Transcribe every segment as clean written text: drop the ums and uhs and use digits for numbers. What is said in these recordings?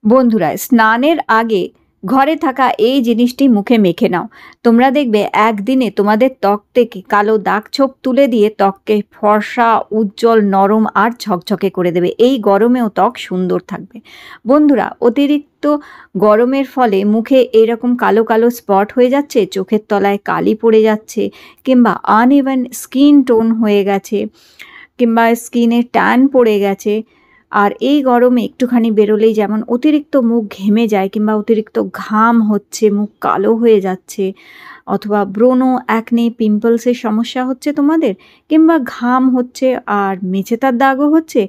বন্ধুরা, স্নানের আগে ঘরে থাকা এই জিনিসটি মুখে মেখে নাও। তোমরা দেখবে একদিনে তোমাদের ত্বক থেকে কালো দাগ ছোপ তুলে দিয়ে ত্বককে ফর্সা, উজ্জ্বল, নরম আর ঝকঝকে করে দেবে। এই গরমেও ত্বক সুন্দর থাকবে। বন্ধুরা, অতিরিক্ত গরমের ফলে মুখে এরকম কালো কালো স্পট হয়ে যাচ্ছে, চোখের তলায় কালি পড়ে যাচ্ছে, কিংবা আনইভেন স্কিন টোন হয়ে গেছে, কিংবা স্কিনে ট্যান পড়ে গেছে। আর এই গরমে একটুখানি বেরোলেই যেমন অতিরিক্ত মুখ ঘেমে যায়, কিংবা অতিরিক্ত ঘাম হচ্ছে, মুখ কালো হয়ে যাচ্ছে, অথবা ব্রণ, অ্যাকনে, পিম্পলসের সমস্যা হচ্ছে তোমাদের, কিংবা ঘাম হচ্ছে আর মেচেতার দাগও হচ্ছে।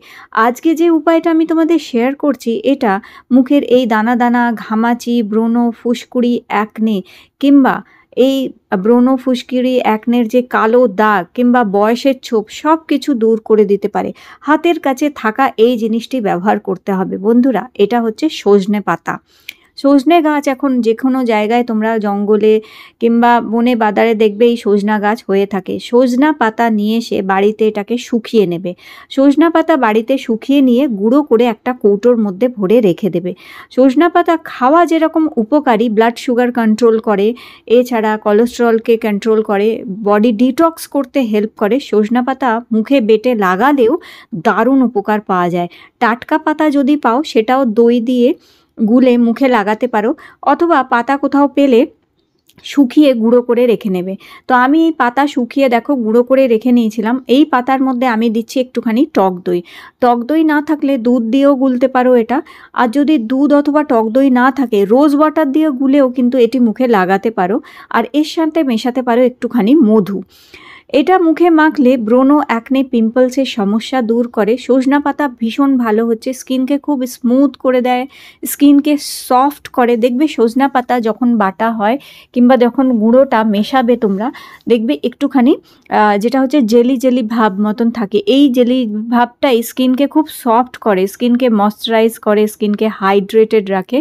আজকে যে উপায়টা আমি তোমাদের শেয়ার করছি, এটা মুখের এই দানা দানা, ঘামাচি, ব্রণ, ফুসকুড়ি, অ্যাকনে, কিংবা এই ব্রণ, ফুসকুড়ি, অ্যাকনের যে কালো দাগ কিংবা বয়সের ছোপ সব কিছু দূর করে দিতে পারে। হাতের কাছে থাকা এই জিনিসটি ব্যবহার করতে হবে। বন্ধুরা, এটা হচ্ছে সজনে পাতা। সজনে গাছ এখন যে কোনো জায়গায় তোমরা জঙ্গলে কিংবা বনে বাদারে দেখবে এই সজনা গাছ হয়ে থাকে। সজনা পাতা নিয়ে এসে বাড়িতে এটাকে শুকিয়ে নেবে। সজনা পাতা বাড়িতে শুকিয়ে নিয়ে গুঁড়ো করে একটা কৌটোর মধ্যে ভরে রেখে দেবে। সজনা পাতা খাওয়া যেরকম উপকারী, ব্লাড সুগার কন্ট্রোল করে, এছাড়া কোলেস্টেরলকে কন্ট্রোল করে, বডি ডিটক্স করতে হেল্প করে, সজনা পাতা মুখে বেটে লাগালেও দারুণ উপকার পাওয়া যায়। টাটকা পাতা যদি পাও সেটাও দই দিয়ে গুলে মুখে লাগাতে পারো, অথবা পাতা কোথাও পেলে শুকিয়ে গুঁড়ো করে রেখে নেবে। তো আমি এই পাতা শুকিয়ে দেখো গুঁড়ো করে রেখে নিয়েছিলাম। এই পাতার মধ্যে আমি দিচ্ছি একটুখানি টক দই। টক দই না থাকলে দুধ দিয়েও গুলতে পারো এটা। আর যদি দুধ অথবা টক দই না থাকে, রোজ ওয়াটার দিয়ে গুলেও কিন্তু এটি মুখে লাগাতে পারো। আর এর সাথে মেশাতে পারো একটুখানি মধু। এটা মুখে মাখলে ব্রণ, অ্যাকনে, পিম্পলসের সমস্যা দূর করে। সজনা পাতা ভীষণ ভালো হচ্ছে, স্কিনকে খুব স্মুথ করে দেয়, স্কিনকে সফট করে। দেখবে সজনা পাতা যখন বাটা হয় কিংবা যখন গুঁড়োটা মেশাবে তোমরা, দেখবে একটুখানি যেটা হচ্ছে জেলি জেলি ভাব মতন থাকে। এই জেলি ভাবটাই স্কিনকে খুব সফট করে, স্কিনকে ময়শ্চারাইজ করে, স্কিনকে হাইড্রেটেড রাখে,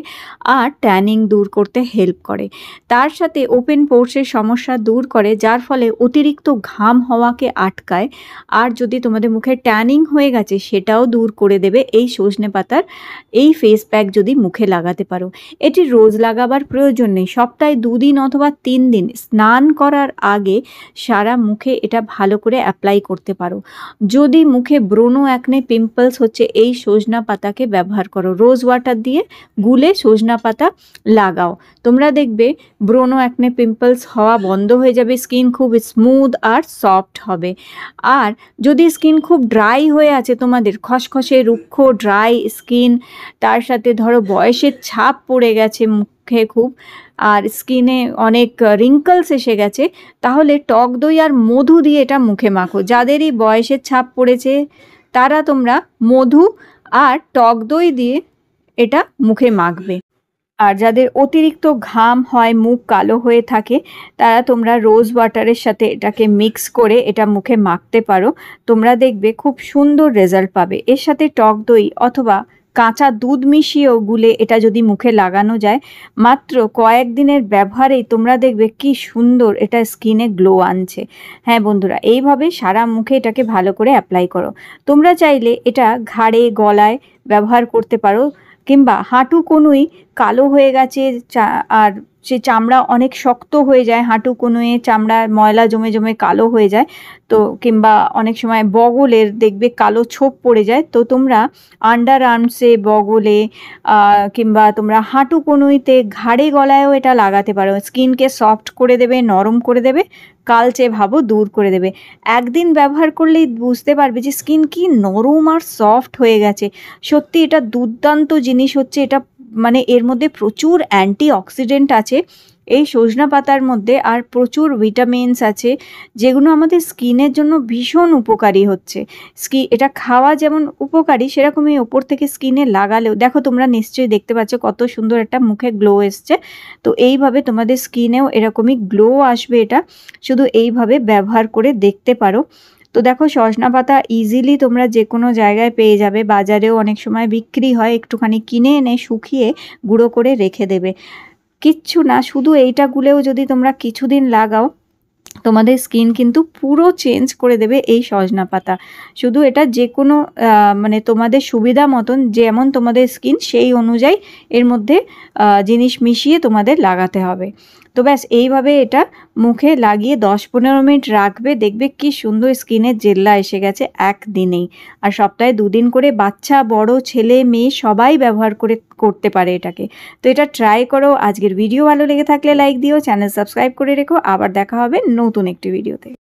আর ট্যানিং দূর করতে হেল্প করে। তার সাথে ওপেন পোর্সের সমস্যা দূর করে, যার ফলে অতিরিক্ত ঘাম হওয়াকে আটকায়। আর যদি তোমাদের মুখে ট্যানিং হয়ে গেছে সেটাও দূর করে দেবে এই সজনে পাতার এই ফেস প্যাক যদি মুখে লাগাতে পারো। এটি রোজ লাগাবার প্রয়োজন নেই, সপ্তাহে 2 দিন অথবা 3 দিন স্নান করার আগে সারা মুখে এটা ভালো করে অ্যাপ্লাই করতে পারো। যদি মুখে ব্রণ, অ্যাকনে, পিম্পলস হচ্ছে, এই সজনা পাতাকে ব্যবহার করো। রোজ ওয়াটার দিয়ে গুলে সজনা পাতা লাগাও, তোমরা দেখবে ব্রণ, অ্যাকনে, পিম্পলস হওয়া বন্ধ হয়ে যাবে, স্কিন খুব স্মুথ আর সফট হবে। আর যদি স্কিন খুব ড্রাই হয়ে আছে, তোমাদের খসখসে, রুক্ষ, ড্রাই স্কিন, তার সাথে ধরো বয়সের ছাপ পড়ে গেছে মুখে খুব, আর স্কিনে অনেক রিঙ্কলস এসে গেছে, তাহলে টক দই আর মধু দিয়ে এটা মুখে মাখো। যাদেরই বয়সের ছাপ পড়েছে তারা তোমরা মধু আর টক দই দিয়ে এটা মুখে মাখবে। আর যাদের অতিরিক্ত ঘাম হয়, মুখ কালো হয়ে থাকে, তারা তোমরা রোজ ওয়াটারের সাথে এটাকে মিক্স করে এটা মুখে মাখতে পারো। তোমরা দেখবে খুব সুন্দর রেজাল্ট পাবে। এর সাথে টক দই অথবা কাঁচা দুধ মিশিয়েও গুলে এটা যদি মুখে লাগানো যায়, মাত্র কয়েকদিনের ব্যবহারেই তোমরা দেখবে কি সুন্দর এটা স্কিনে গ্লো আনছে। হ্যাঁ বন্ধুরা, এইভাবে সারা মুখে এটাকে ভালো করে অ্যাপ্লাই করো। তোমরা চাইলে এটা ঘাড়ে, গলায় ব্যবহার করতে পারো, কিংবা হাঁটু কনুই কালো হয়ে গেছে আর সে চামড়া অনেক শক্ত হয়ে যায়, হাঁটু কনুয়ে চামড়ার ময়লা জমে জমে কালো হয়ে যায়, তো কিংবা অনেক সময় বগলের দেখবে কালো ছোপ পড়ে যায়, তো তোমরা আন্ডার আর্মসে, বগলে, কিংবা তোমরা হাঁটু কনুইতে, ঘাড়ে, গলায়ও এটা লাগাতে পারো। স্কিনকে সফট করে দেবে, নরম করে দেবে, কালচে ভাবও দূর করে দেবে। একদিন ব্যবহার করলেই বুঝতে পারবে যে স্কিন কি নরম আর সফট হয়ে গেছে। সত্যি এটা দুর্দান্ত জিনিস হচ্ছে এটা, মানে এর মধ্যে প্রচুর অ্যান্টিঅক্সিডেন্ট আছে এই সজনা পাতার মধ্যে, আর প্রচুর ভিটামিনস আছে যেগুলো আমাদের স্কিনের জন্য ভীষণ উপকারী হচ্ছে। এটা খাওয়া যেমন উপকারী, সেরকমই ওপর থেকে স্কিনে লাগালেও দেখো তোমরা নিশ্চয়ই দেখতে পাচ্ছ কত সুন্দর একটা মুখে গ্লো এসছে। তো এইভাবে তোমাদের স্কিনেও এরকমই গ্লো আসবে। এটা শুধু এইভাবে ব্যবহার করে দেখতে পারো। তো দেখো, সজনা পাতা ইজিলি তোমরা যে কোনো জায়গায় পেয়ে যাবে, বাজারেও অনেক সময় বিক্রি হয়। একটুখানি কিনে এনে শুকিয়ে গুঁড়ো করে রেখে দেবে। কিচ্ছু না, শুধু এইটা গুলেও যদি তোমরা কিছুদিন লাগাও, তোমাদের স্কিন কিন্তু পুরো চেঞ্জ করে দেবে এই সজনা পাতা। শুধু এটা যে কোনো মানে তোমাদের সুবিধা মতন যেমন তোমাদের স্কিন সেই অনুযায়ী এর মধ্যে জিনিস মিশিয়ে তোমাদের লাগাতে হবে। তো ব্যাস এইভাবে এটা মুখে লাগিয়ে 10-15 মিনিট রাখবে, দেখবে কি সুন্দর স্কিনের জেল্লা এসে গেছে একদিনেই। আর সপ্তাহে 2 দিন করে বাচ্চা বড় ছেলে মেয়ে সবাই ব্যবহার করতে পারে এটাকে। তো এটা ট্রাই করো। আজকের ভিডিও ভালো লেগে থাকলে লাইক দিও, চ্যানেল সাবস্ক্রাইব করে রেখো। আবার দেখা হবে নতুন একটি ভিডিওতে।